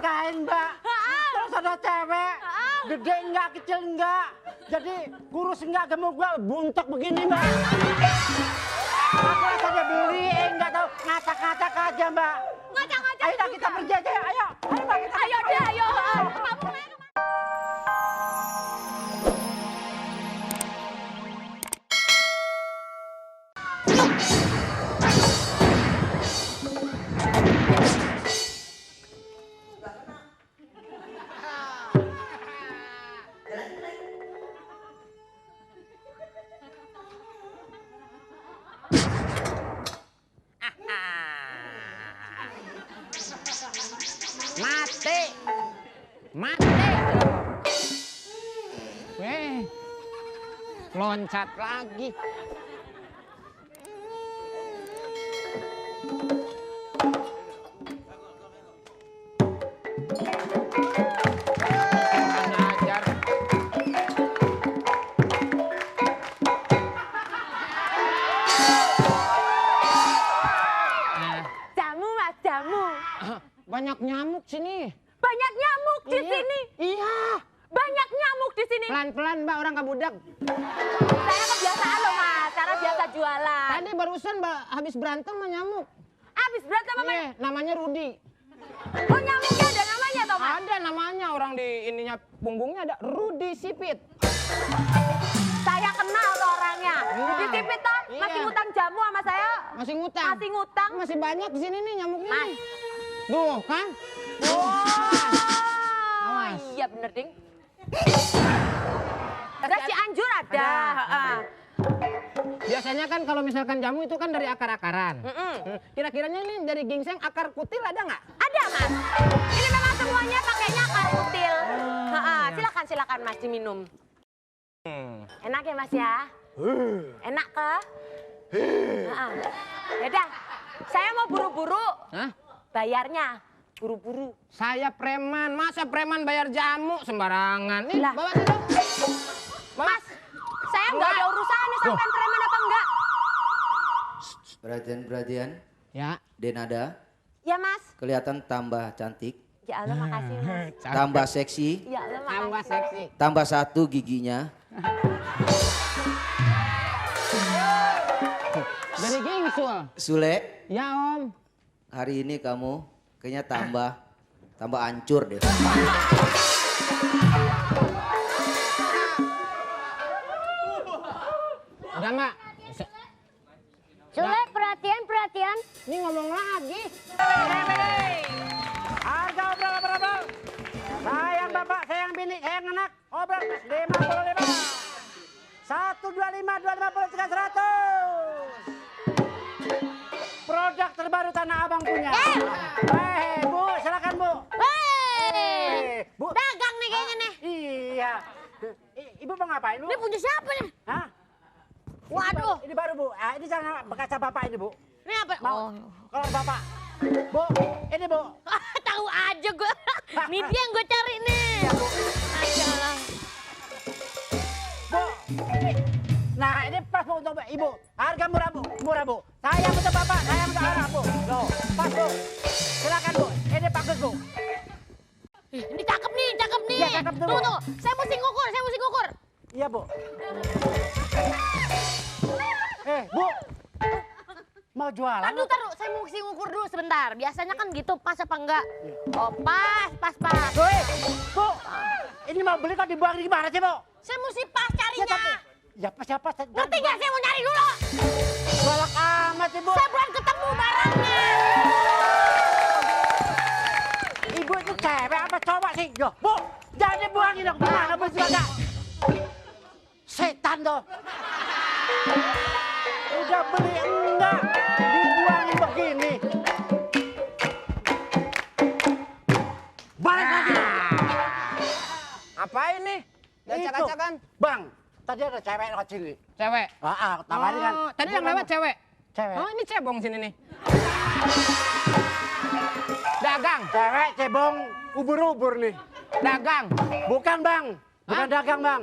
nikahin Mbak. Terus ada cewek, gede enggak, kecil enggak. Jadi kurus enggak, gemuk enggak, buntek begini Mbak. Aku rasanya beli, enggak tahu ngacak-ngacak aja Mbak. Ngacak-ngacak Ayo kita pergi aja, ayo. Ayo Mbak, kita Ayo deh, ayo. Kamu main. Mati. Weh, loncat lagi. Kurang ajar. Jamu Mas, jamu. Banyak nyamuk sini. Banyak nyamuk di sini. Iya. Banyak nyamuk di sini. Pelan-pelan Mbak, orang kebudak. Saya kebiasaan loh Mas, karena biasa jualan. Tadi barusan Mbak habis berantem sama nyamuk. Habis berantem sama Iya, namanya Rudi. Oh, nyamuknya ada namanya toh Mas? Ada namanya, orang di ininya punggungnya ada Rudi Sipit. Saya kenal tuh orangnya. Iya. Di TV toh, Iya. masih ngutang jamu sama saya. Masih ngutang. Masih ngutang. Masih banyak di sini nih nyamuknya. Mas. Nih. Tuh kan? Awas. Iya bener ding. Ada Cianjur ada. Biasanya kan kalau misalkan jamu itu kan dari akar-akaran. Kira-kiranya ini dari gingseng akar kutil ada nggak? Ada Mas. Ini memang semuanya pakainya akar kutil. Silakan Mas diminum. Enak ya Mas ya? Enak ke? Yaudah, saya mau buru-buru. Hah? Bayarnya buru-buru. Saya preman, masa preman bayar jamu sembarangan? Nih, Lah. bawa sini. Mas, saya nggak ada urusan nih sampai preman apa enggak. Perhatian, Ya. Denada, Ya Mas. kelihatan tambah cantik, Ya Allah makasih Mas. tambah seksi, Ya Allah Tambah makasih. seksi. tambah satu giginya, Dari gingsul. Sule, Ya Om. hari ini kamu kayaknya tambah hancur deh. Udah Mbak. Sule, perhatian. Ini ngomong lagi. Harga obrol berapa? Sayang bapak, sayang bini, sayang anak. Obrol 55. 125, 250, 300. Produk terbaru Tanah Abang punya. Bu, silakan Bu. Bu. Dagang nih kayaknya nih. Iya. Ibu mau ngapain Bu? Ini punya siapa nih? Hah? Waduh. Ini baru Bu. Ini jangan bekas bapak ini Bu. Ini apa? Mau? Kalau bapak. Bu, ini Bu. Tahu aja gue. Ini dia yang gue cari nih. Masya Allah. Bu, ini. Nah, ini pas Bu untuk Ibu. Harga murah Bu, murah Bu. Saya untuk Bapak, saya untuk anak Bu. Loh, pas Bu. Silakan Bu, ini bagus Bu. Ini cakep nih. Iya, cakep tuh, Bu. Tunggu. Saya mesti ngukur. Iya Bu. Bu. Mau jualan? Taruh. Saya mesti ngukur dulu sebentar. Biasanya kan gitu, pas apa enggak? Oh, pas. Woi, Bu. Ini mau beli kok dibuang di mana sih Bu? Saya mesti pas carinya. Ya siapa? Ngerti nggak? Saya mau nyari dulu. Galak amat sih Bu. Saya belum ketemu barangnya. Ibu itu cewek apa cowok sih? Yo, Bu, jangan dibuangin dong. Mana Bu juga? Setan tuh. Udah beli enggak dibuangin begini. Balik lagi. Apa ini? Acak-acakan. Bang, tadi ada cewek kecil. Cewek. Tawarin kan. Tadi yang lewat cewek. Cewek. Oh, ini cebong sini nih. Dagang. Cewek cebong ubur-ubur nih. Dagang. Bukan Bang. Bukan dagang Bang.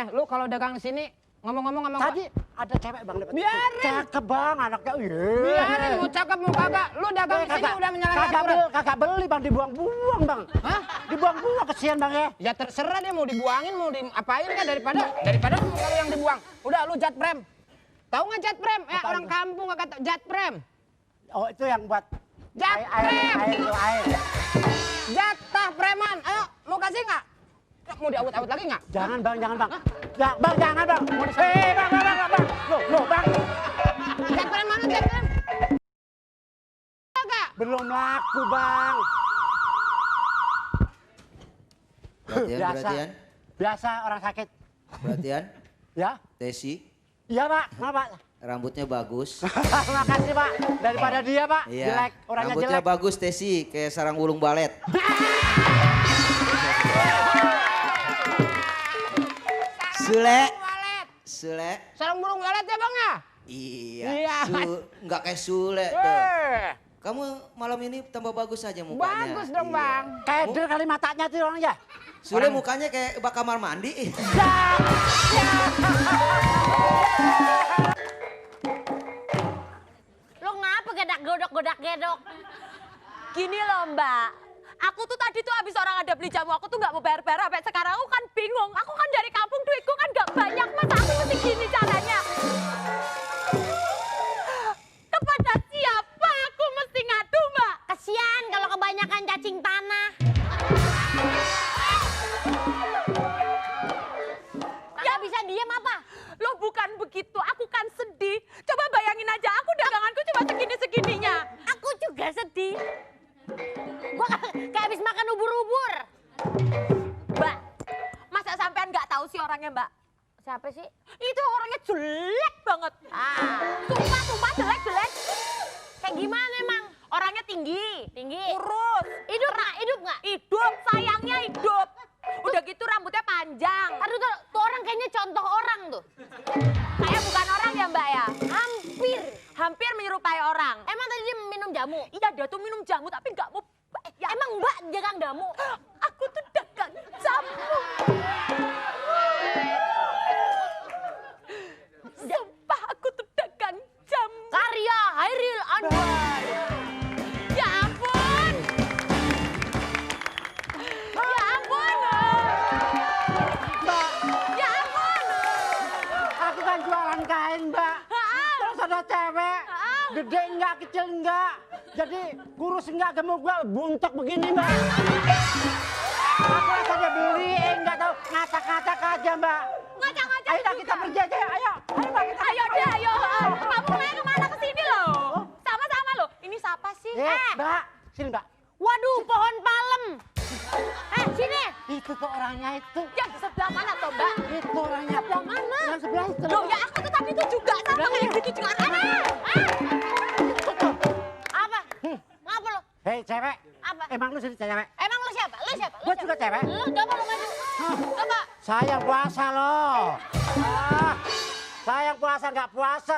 Lu kalau dagang di sini ngomong-ngomong sama Tadi ada cewek bang lewat. Biarin. Cakep bang anaknya. Biarin mau cakep mau kagak. Lu dagang di sini udah menyalahi aturan. Kagak beli bang, dibuang-buang bang. Hah? Dibuang-buang kesian bang ya. Ya terserah dia mau dibuangin mau diapain kan daripada lu kalau yang dibuang. Udah lu jatprem. Tahu nggak jatprem? Orang kampung nggak kata jatprem. Oh itu yang buat Jatprem. air. Jatah preman. Ayo mau kasih nggak? Mau diawut-awut lagi nggak? Jangan bang. Ya, bang jangan bang. Bang. Loh bang. Jatprem mana jatprem? Kagak. Belum laku bang. Perhatian. Biasa orang sakit. Perhatian. Ya? Tesi, Iya pak. Kenapa? rambutnya bagus. Makasih pak. Daripada dia pak. Iya. Jelek. Orangnya Rambutnya jelek. bagus Tesi, kayak sarang burung balet. Sule. Sarang burung walet ya bang ya? Iya. Iya. Nggak kayak Sule tuh. Kamu malam ini tambah bagus aja mukanya. Bagus dong Iya. bang. Kedel kali matanya tuh orangnya. Sule mukanya kayak bak kamar mandi. Lo ngapa godak gedok? Gini loh mbak, aku tuh tadi tuh abis orang ada beli jamu, aku tuh nggak mau bayar-bayar sampai sekarang aku kan bingung. Aku kan dari kampung duitku kan nggak banyak, masa aku mesti gini caranya? Kepada siapa aku mesti ngadu mbak? Kesian kalau kebanyakan cacing tanah. Ya bisa diem apa? Lo bukan begitu, aku kan sedih. Coba bayangin aja, aku daganganku cuma segini-segininya. Aku juga sedih. Gua kayak habis makan ubur-ubur. Mbak, masa sampean nggak tahu sih orangnya mbak? Siapa sih? Itu orangnya jelek banget. Sumpah jelek. Kayak gimana emang? Orangnya tinggi. Kurus. Hidup nggak? Hidup, sayangnya hidup. Udah gitu rambutnya panjang. Aduh tuh orang kayaknya contoh orang tuh. Kayak bukan orang ya mbak ya? Hampir menyerupai orang. Emang tadi dia minum jamu? Iya dia tuh minum jamu tapi nggak mau. Ya. Emang mbak dagang jamu? Aku tuh dagang jamu. Sumpah aku tuh dagang jamu. Karya Hairil Anwar. Ya ampun. Ya ampun. Mbak, Ya ampun. aku kan jualan kain mbak. Terus ada cewek. Gede enggak, kecil enggak. Jadi kurus enggak, gemuk enggak, buntok begini mbak. Aku rasanya beli, enggak tahu ngacak-ngacak aja mbak. Ngacak-ngacak Ayo dah, juga. kita pergi aja, ayo mbak kita. Ayo deh, ayo. Kamu main kemana kesini loh? Sama-sama loh. Ini siapa sih? Mbak, sini mbak. Waduh, pohon palem. Sini. Itu tuh orangnya itu. Yang di sebelah mana tuh, Mbak? Itu orangnya. Sebelah mana? Yang sebelah itu. Loh, ya aku tuh tadi tuh juga sama kayak gitu juga. Itu tuh. Apa? Ngapa lo? Hei cewek. Apa? Emang lu sini cewek? Emang lu siapa? Lu siapa? Gua juga cewek. Lu coba lu maju. Coba. Saya puasa loh. Saya puasa nggak puasa.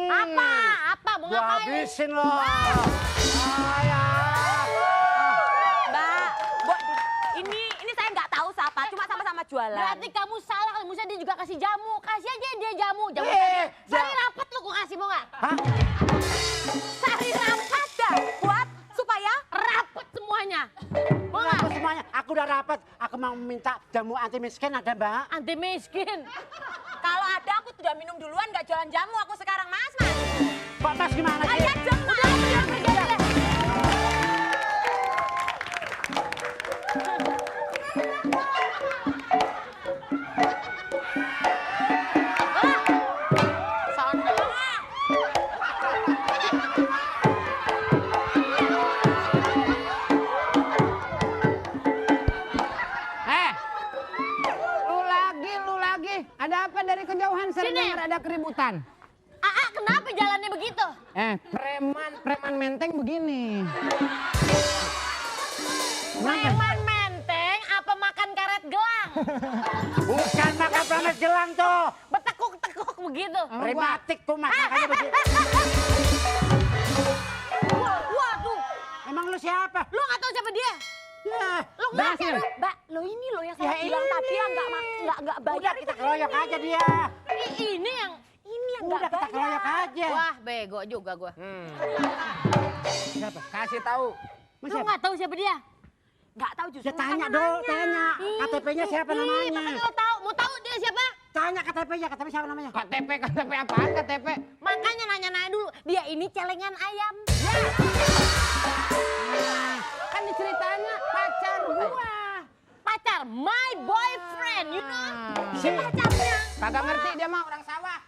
Apa? Apa? Mau Gua ngapain? habisin loh. Saya. Mbak, ini saya nggak tahu siapa, cuma sama-sama jualan. Berarti kamu salah, kalau misalnya dia juga kasih jamu. Kasih aja dia jamu. Sari rapat lu gua kasih, mau nggak? Hah? Sari rapat dah, buat supaya rapat semuanya. Mau nggak? Aku semuanya. Aku udah rapat. Aku mau minta jamu anti miskin ada mbak? Anti miskin. Kalau ada aku sudah minum duluan, nggak jualan jamu aku sekarang, Mas. Pak Mas gimana sih? Ayo dong, udah pergi aja. Lu lagi. Ada apa dari kejauhan sering Sini. dengar ada keributan? Kenapa jalannya begitu? Preman menteng begini. Preman menteng apa makan karet gelang? Bukan makan planet gelang tuh. Betekuk-tekuk begitu. Rematik tuh mas. Makanya begitu. Waduh, Emang lu siapa? lu nggak tahu siapa dia? Ya. Lu nggak Basir. tahu, Mbak? Lo ini lo yang saya Ya bilang ini. tadi yang nggak bayar. Udah kita keroyok aja dia. Ini nggak Udah kita keroyok bayar. aja. Wah, bego juga gua. Siapa? Kasih tahu. Mas Lu siapa? nggak tahu siapa dia? Nggak tahu justru. Ya tanya makanya dong, nanya. tanya. Ih, KTP-nya siapa ih, namanya? Makanya lo tahu, mau tahu dia siapa? Tanya KTP-nya, KTP siapa namanya? KTP apaan KTP? Makanya nanya-nanya dulu. Dia ini celengan ayam. Kan ceritanya pacar gua. Pacar, my boyfriend, you know? Si Pacarnya. Kagak ngerti dia mah orang sawah.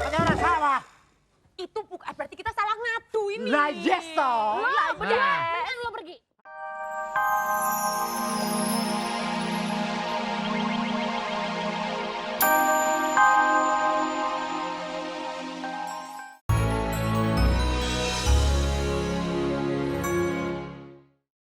ada orang sawah. Itu bukan berarti kita salah ngadu ini. Lah yes toh. Lah, bener.